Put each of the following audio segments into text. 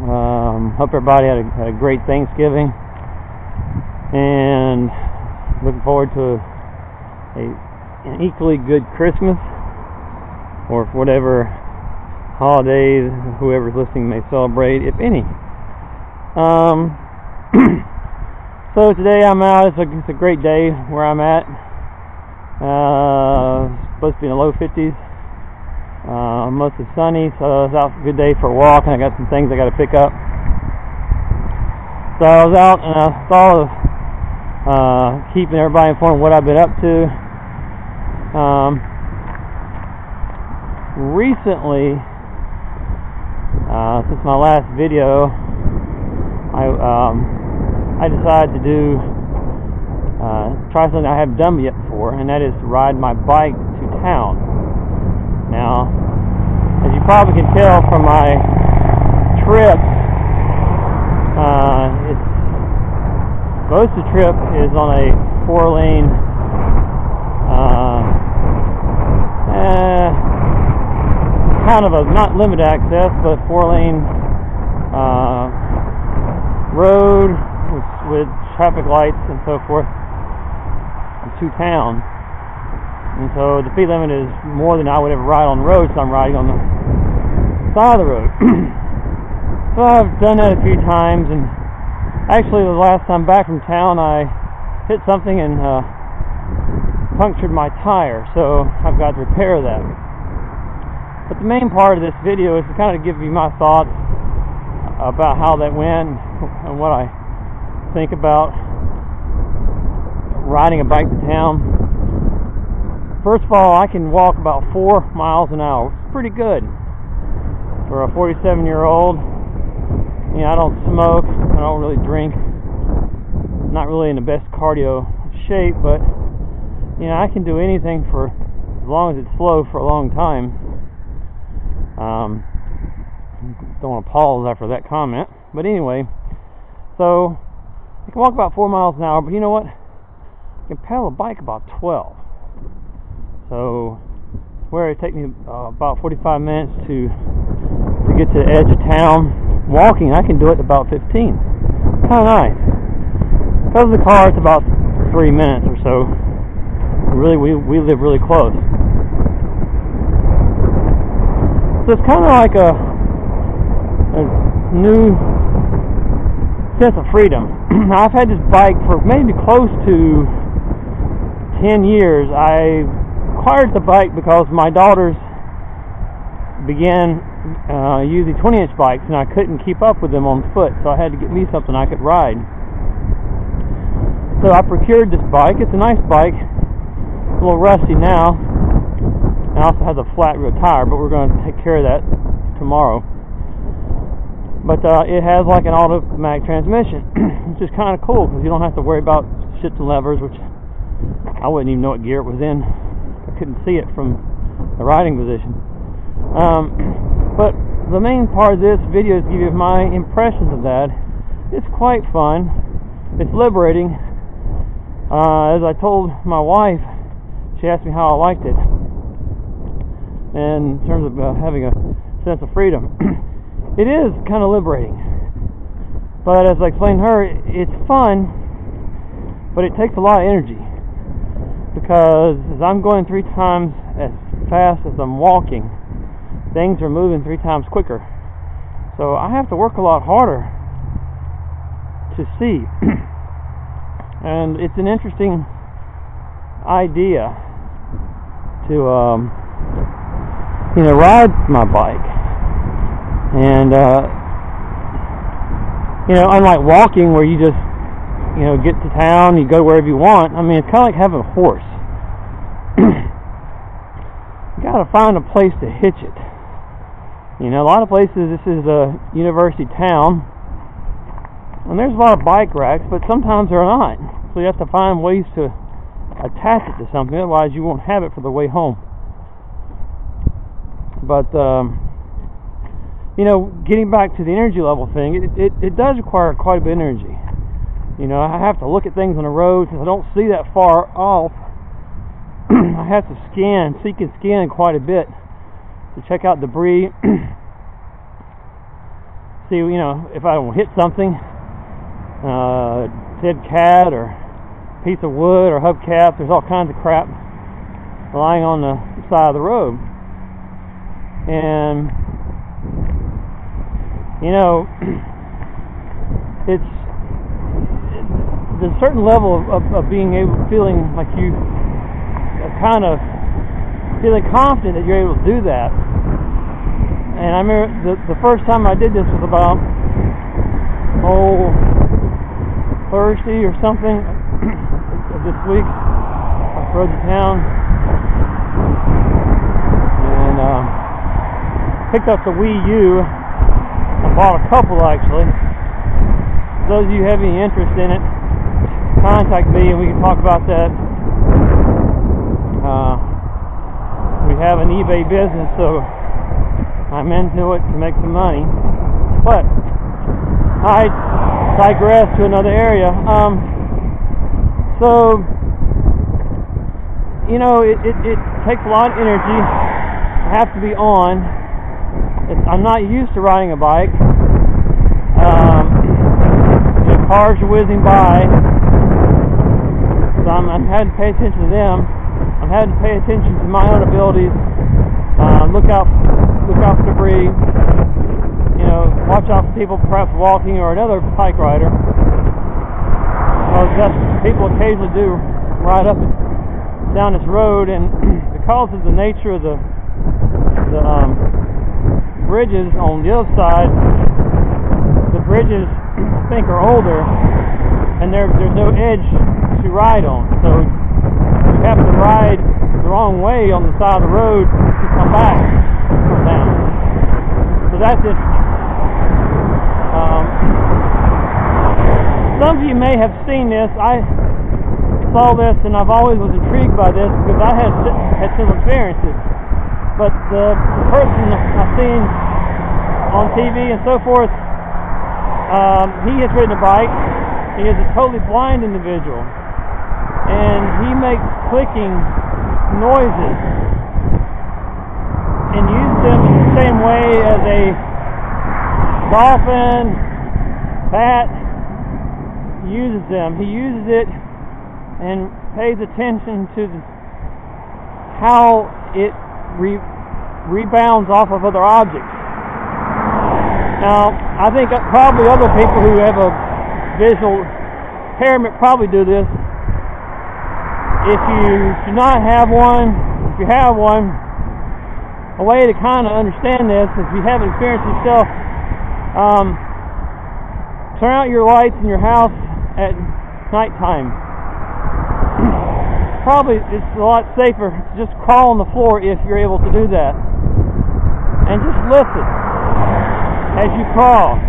Hope everybody had a great Thanksgiving, and looking forward to an equally good Christmas, or whatever holidays whoever's listening may celebrate, if any. So today I'm out. It's a great day where I'm at. Supposed to be in the low 50s. Mostly sunny, so it's a good day for a walk, and I got some things I got to pick up. So I was out and I thought of keeping everybody informed of what I've been up to. Recently, since my last video, I decided to try something I haven't done yet before, and that is to ride my bike to town. Now, as you probably can tell from my trip, most of the trip is on a 4-lane, kind of a not limited access, but 4-lane road with traffic lights and so forth to town. And so the speed limit is more than I would ever ride on the road, so I'm riding on the side of the road. So I've done that a few times, and actually the last time back from town I hit something and punctured my tire, so I've got to repair that. But the main part of this video is to kind of give you my thoughts about how that went and what I think about riding a bike to town. First of all, I can walk about 4 miles an hour. It's pretty good for a 47-year-old. You know, I don't smoke, I don't really drink, not really in the best cardio shape, but you know, I can do anything for as long as it's slow for a long time. Don't want to pause after that comment, but anyway, so I can walk about 4 miles an hour, but you know what? I can pedal a bike about 12. So where it takes me about 45 minutes to get to the edge of town walking, I can do it in about 15. Kind of nice. Because of the car, it's about 3 minutes or so. Really, we live really close. So it's kind of like a new sense of freedom. I've had this bike for maybe close to 10 years. I acquired the bike because my daughters began using 20-inch bikes, and I couldn't keep up with them on foot, so I had to get me something I could ride. So I procured this bike. It's a nice bike, a little rusty now. It also has a flat rear tire, but we're going to take care of that tomorrow. But it has like an automatic transmission, which is kind of cool because you don't have to worry about shifts and levers, which I wouldn't even know what gear it was in. I couldn't see it from the riding position. But the main part of this video is to give you my impressions of that. It's quite fun. It's liberating. As I told my wife, she asked me how I liked it, and in terms of having a sense of freedom. It is kind of liberating, but as I explained to her, it's fun, but it takes a lot of energy, because as I'm going 3 times as fast as I'm walking, things are moving 3 times quicker, so I have to work a lot harder to see. And it's an interesting idea to ride my bike. And unlike walking where you just get to town, you go wherever you want. I mean, it's kind of like having a horse. You gotta find a place to hitch it. A lot of places, this is a university town, and there's a lot of bike racks, but sometimes they're not. So you have to find ways to attach it to something, otherwise you won't have it for the way home. But getting back to the energy level thing, it does require quite a bit of energy. I have to look at things on the road since I don't see that far off. I have to seek and scan quite a bit to check out debris, see, if I don't hit something, dead cat or piece of wood or hubcap. There's all kinds of crap lying on the side of the road. And there's a certain level of being able, feeling like you kind of feeling confident that you're able to do that. And I remember the first time I did this was about Thursday or something of this week. I rode to town and picked up the Wii U. I bought a couple actually. For those of you who have any interest in it, contact me and we can talk about that. We have an eBay business, so I'm into it to make some money. But I digress to another area. It takes a lot of energy. I have to be on. I'm not used to riding a bike. Cars are whizzing by, so I'm having to pay attention to them. I'm having to pay attention to my own abilities. Look out for debris. Watch out for people perhaps walking or another bike rider. That's people occasionally do ride up and down this road, and because of the nature of the bridges on the other side, the bridges I think are older, and there's no edge to ride on, so you have to ride the wrong way on the side of the road to come back from down. So that's it. Some of you may have seen this. I saw this and I've always was intrigued by this because I had similar experiences. But the person I've seen on TV and so forth, he has ridden a bike. He is a totally blind individual, and he makes clicking noises and uses them in the same way as a dolphin, bat uses them. He uses it and pays attention to how it rebounds off of other objects. Now, I think probably other people who have a visual impairment probably do this. If you do not have one, if you have one, a way to kind of understand this, if you haven't experienced it yourself, turn out your lights in your house at nighttime. Probably it's a lot safer to just crawl on the floor if you're able to do that. And just listen as you crawl.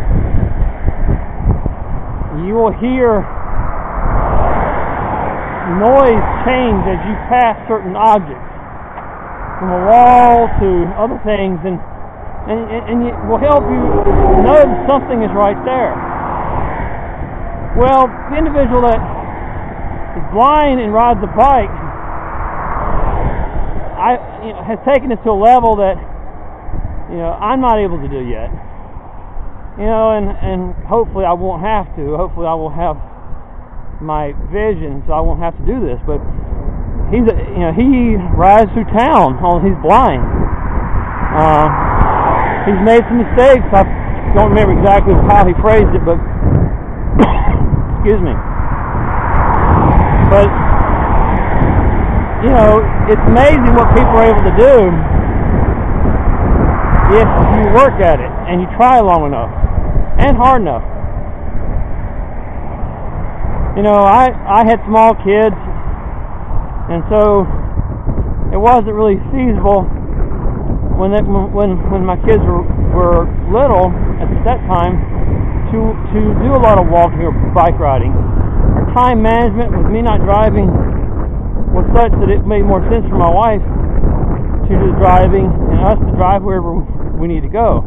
You will hear noise change as you pass certain objects, from a wall to other things, and it will help you know that something is right there. Well, the individual that is blind and rides a bike, has taken it to a level that I'm not able to do yet. And hopefully I won't have to. Hopefully I will have my vision, so I won't have to do this. But he rides through town. He's blind. He's made some mistakes. I don't remember exactly how he phrased it, but excuse me. But it's amazing what people are able to do if you work at it and you try long enough and hard enough. I had small kids, and so it wasn't really feasible when my kids were little at that time to do a lot of walking or bike riding. Our time management with me not driving was such that it made more sense for my wife to do the driving and us to drive wherever we need to go.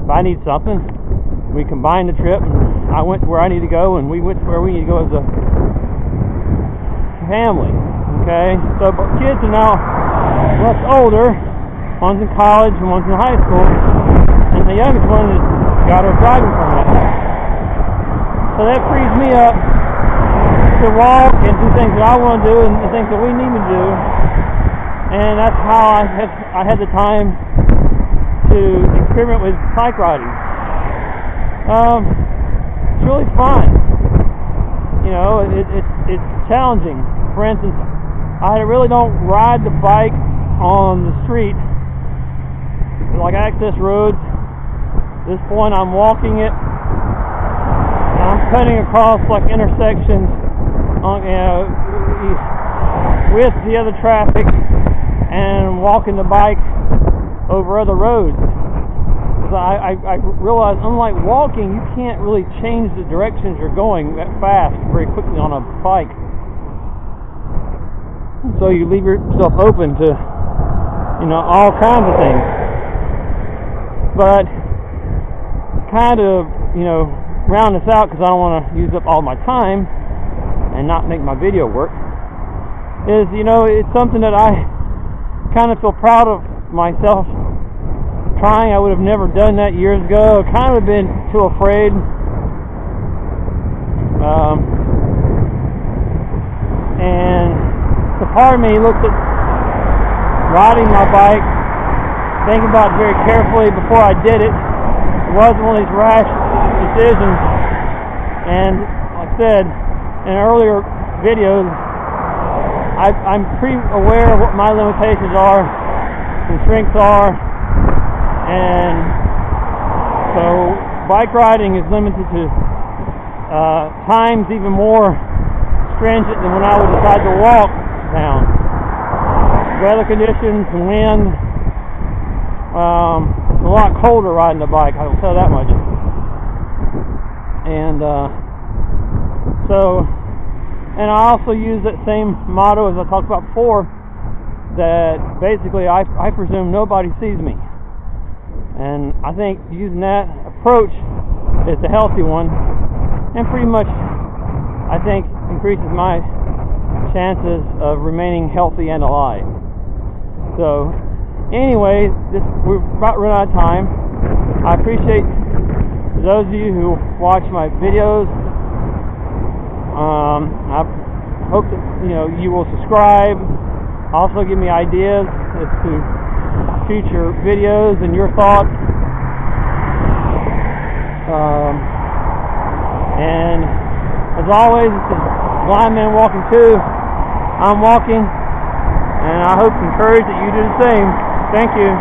If I need something, we combined the trip, and I went to where I need to go, and we went to where we need to go as a family. Okay, so but kids are now much older. One's in college and one's in high school, and the youngest one is got her driving permit. So that frees me up to walk and do things that I want to do and the things that we need to do. And that's how I had the time to experiment with bike riding. It's really fun. You know, it's challenging. For instance, I really don't ride the bike on the street, like access roads. At this point, I'm walking it. And I'm cutting across like intersections, with the other traffic, and walking the bike over other roads. Because I realize, unlike walking, you can't really change the directions you're going that fast very quickly on a bike. So you leave yourself open to, all kinds of things. But kind of, round this out, because I don't want to use up all my time and not make my video work, is, it's something that I kind of feel proud of myself trying. I would have never done that years ago. Kind of been too afraid. And so part of me looked at riding my bike, thinking about it very carefully before I did it. It wasn't one of these rash decisions. And like I said in earlier videos, I'm pretty aware of what my limitations are and strengths are, and so bike riding is limited to times even more stringent than when I would decide to walk down. Weather conditions and wind, it's a lot colder riding the bike, I will tell that much. And and I also use that same motto as I talked about before, that basically I presume nobody sees me. And I think using that approach is a healthy one, and pretty much, I think, increases my chances of remaining healthy and alive. So, anyway, we're about running out of time. I appreciate those of you who watch my videos. I hope that you will subscribe. Also, give me ideas as to future videos and your thoughts. And as always, this is Blind Man Walking 2. I'm walking, and I hope to encourage that you do the same. Thank you.